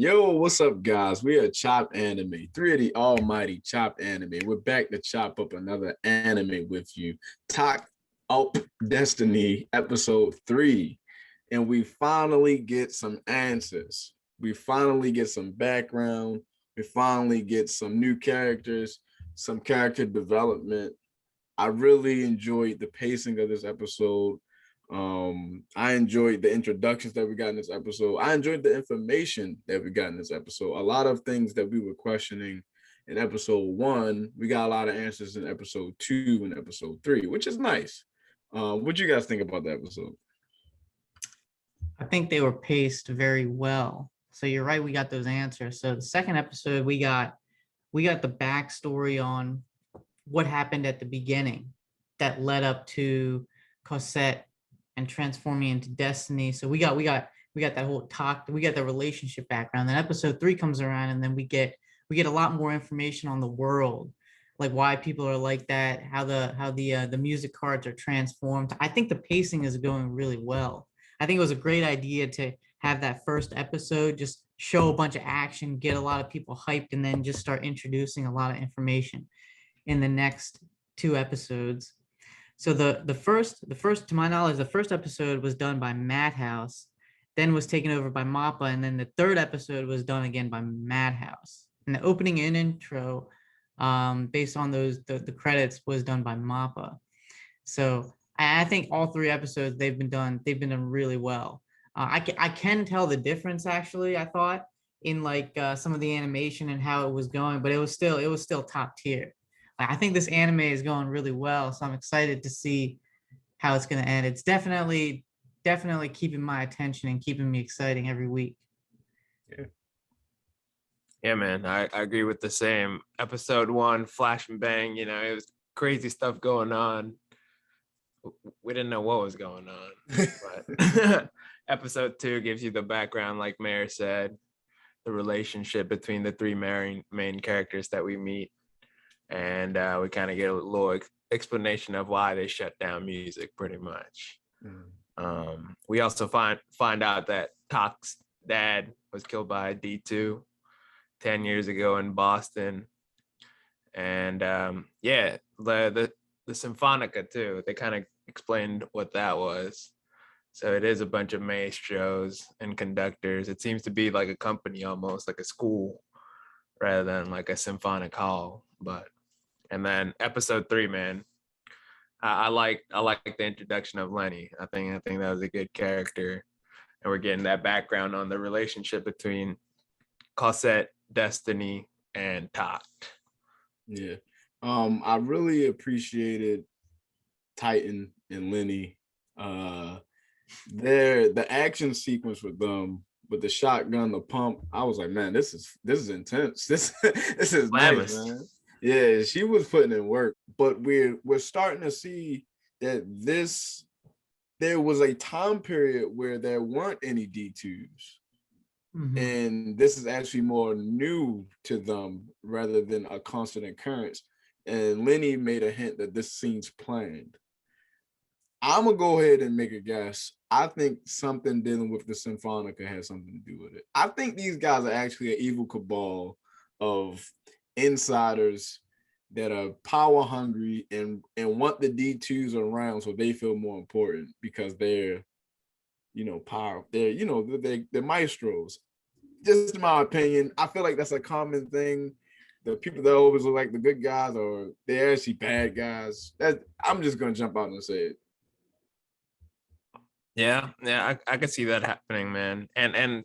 Yo, what's up, guys? We are Chop Anime, three of the almighty Chop Anime. We're back to chop up another anime with you. Takt Destiny, episode 3. And we finally get some answers. We finally get some background. We finally get some new characters, some character development. I really enjoyed the pacing of this episode. I enjoyed the introductions that we got in this episode. I enjoyed the information that we got in this episode. A lot of things that we were questioning in episode 1, we got a lot of answers in episode 2 and episode 3, which is nice. What you guys think about the episode? I think they were paced very well. So you're right, we got those answers. So the second episode, we got the backstory on what happened at the beginning that led up to Cosette and transforming into Destiny. So we got that whole talk, we got the relationship background. Then episode 3 comes around, and then we get a lot more information on the world, like why people are like that, how the music cards are transformed. I think the pacing is going really well. I think it was a great idea to have that first episode just show a bunch of action, get a lot of people hyped, and then just start introducing a lot of information in the next 2 episodes. So the first, to my knowledge, the first episode was done by Madhouse, then was taken over by Mappa, and then the third episode was done again by Madhouse. And the opening and intro, based on the credits, was done by Mappa. So I think all 3 episodes they've been done really well. I can tell the difference, actually. I thought in some of the animation and how it was going, but it was still top tier. I think this anime is going really well, so I'm excited to see how it's going to end. It's definitely keeping my attention and keeping me exciting every week. Yeah, man, I agree with the same. Episode 1, flash and bang, it was crazy stuff going on. We didn't know what was going on, but episode 2 gives you the background, like Mayor said, the relationship between the 3 main characters that we meet. And we kind of get a little explanation of why they shut down music, pretty much. We also find out that Takt's dad was killed by D2 10 years ago in Boston. And the Symphonica too. They kind of explained what that was. So it is a bunch of maestros and conductors. It seems to be like a company, almost like a school, rather than like a symphonic hall. And then episode 3, man, I like the introduction of Lenny. I think that was a good character, and we're getting that background on the relationship between Cosette, Destiny, and Takt. Yeah, I really appreciated Titan and Lenny. The action sequence with them, with the shotgun, the pump. I was like, man, this is intense. This is nice, man. Yeah, she was putting in work, but we're starting to see that there was a time period where there weren't any D2s. Mm-hmm. And this is actually more new to them rather than a constant occurrence. And Lenny made a hint that this scene's planned. I'm gonna go ahead and make a guess. I think something dealing with the Symphonica has something to do with it. I think these guys are actually an evil cabal of insiders that are power hungry and want the D2s around so they feel more important because they're power. They're maestros. Just in my opinion, I feel like that's a common thing. The people that always look like the good guys or they're actually bad guys. I'm just gonna jump out and say it. Yeah, I could see that happening, man. And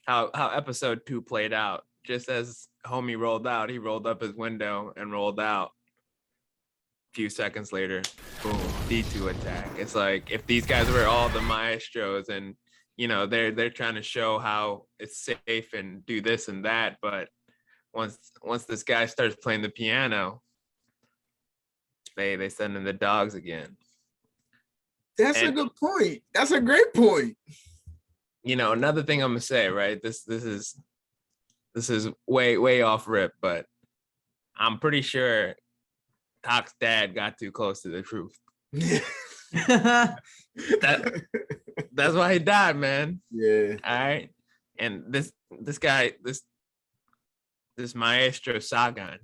how episode 2 played out. Just as homie rolled out, he rolled up his window and rolled out. A few seconds later, boom, D2 attack. It's like if these guys were all the maestros and they're trying to show how it's safe and do this and that, but once this guy starts playing the piano, they send in the dogs again. That's a good point. That's a great point. Another thing I'm gonna say, right? This is way off rip, but I'm pretty sure Takt's dad got too close to the truth. That's why he died, man. Yeah. All right. And this guy, this Maestro Sagan.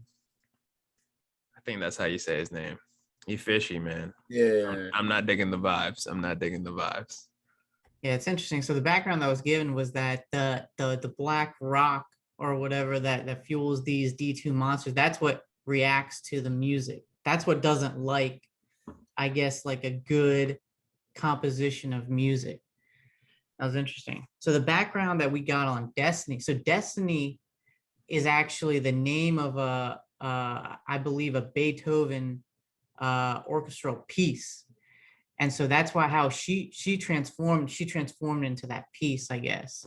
I think that's how you say his name. He fishy, man. Yeah. I'm not digging the vibes. I'm not digging the vibes. Yeah, it's interesting. So the background that was given was that the black rock or whatever that fuels these D2 monsters, that's what reacts to the music. That's what doesn't like, I guess, like a good composition of music. That was interesting. So the background that we got on Destiny. So Destiny is actually the name of I believe a Beethoven orchestral piece. And so that's why how she transformed into that piece, I guess.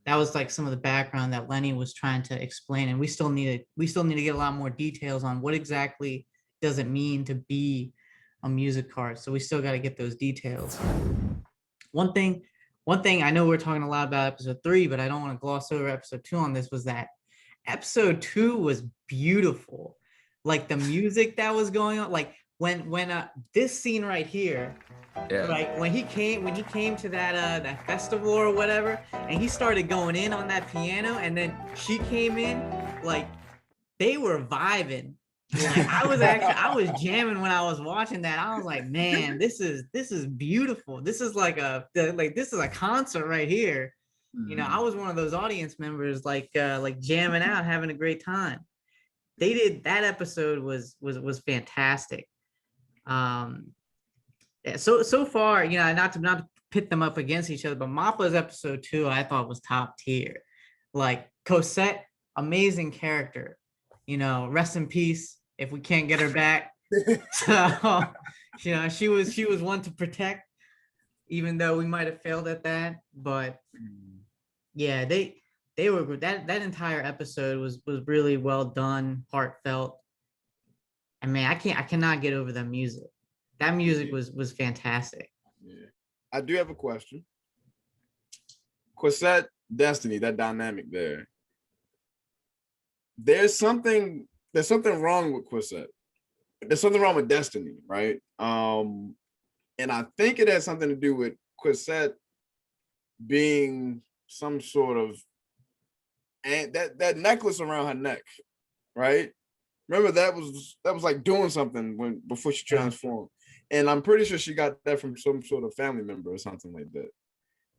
That was like some of the background that Lenny was trying to explain. And we still need to get a lot more details on what exactly does it mean to be a music card. So we still got to get those details. One thing I know we're talking a lot about episode 3, but I don't want to gloss over episode 2 on this, was that episode 2 was beautiful. Like the music that was going on, like when this scene right here, Yeah. like when he came to that festival or whatever, and he started going in on that piano, and then she came in, like they were vibing. Like I was jamming when I was watching that. I was like, man, this is beautiful. This is like this is a concert right here. You know, I was one of those audience members, like jamming out, having a great time. They did that episode was fantastic. So far, you know, not to pit them up against each other, but Mappa's episode 2 I thought was top tier. Like Cosette, amazing character. You know, rest in peace if we can't get her back. So, you know, she was one to protect, even though we might have failed at that. But yeah, they were that entire episode was really well done, heartfelt. I mean, I cannot get over the music. That music was fantastic. Yeah. I do have a question. Cosette, Destiny, that dynamic there. There's something wrong with Cosette. There's something wrong with Destiny, right? And I think it has something to do with Cosette being some sort of, and that necklace around her neck, right? Remember that was like doing something before she transformed. And I'm pretty sure she got that from some sort of family member or something like that.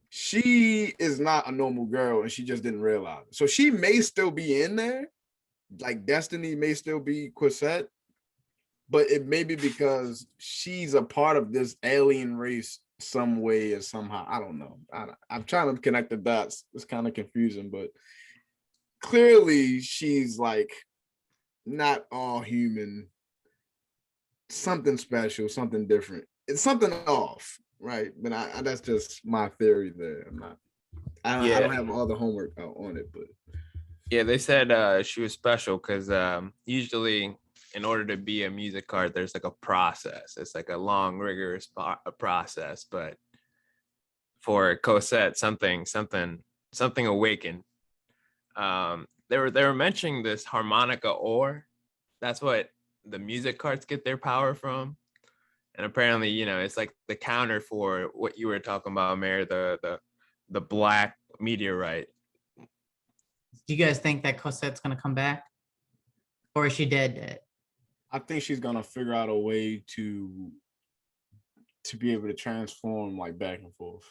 She is not a normal girl, and she just didn't realize it. So she may still be in there, like Destiny may still be Cosette, but it may be because she's a part of this alien race some way or somehow. I don't know. I'm trying to connect the dots. It's kind of confusing, but clearly she's like not all human. Something special, something different. It's something off, right? But that's just my theory there. I don't have all the homework out on it, but yeah, they said she was special because usually in order to be a music card, there's like a process. It's like a long, rigorous process. But for Cosette, something awakened. They were mentioning this harmonica ore. That's what the music cards get their power from. And apparently, you know, it's like the counter for what you were talking about, Mayor, the black meteorite. Do you guys think that Cosette's gonna come back, or is she dead? I think she's gonna figure out a way to be able to transform like back and forth.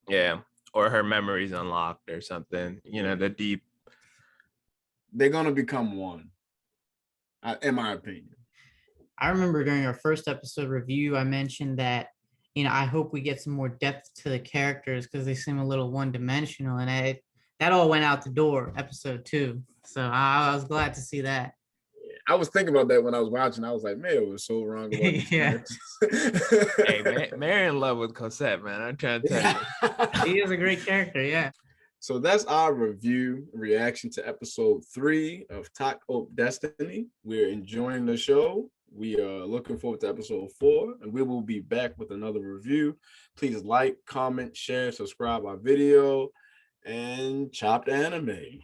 Yeah, or her memory's unlocked or something. You know, the deep. They're gonna become one. In my opinion. I remember during our first episode review, I mentioned that, you know, I hope we get some more depth to the characters because they seem a little one-dimensional, and that all went out the door, episode 2. So I was glad to see that. I was thinking about that when I was watching. I was like, man, it was so wrong about these characters. Hey, Mary in love with Cosette, man. I'm trying to tell you. He is a great character, yeah. So that's our reaction to episode 3 of Takt Destiny. We're enjoying the show. We are looking forward to episode 4, and we will be back with another review. Please like, comment, share, subscribe our video, and chopped anime.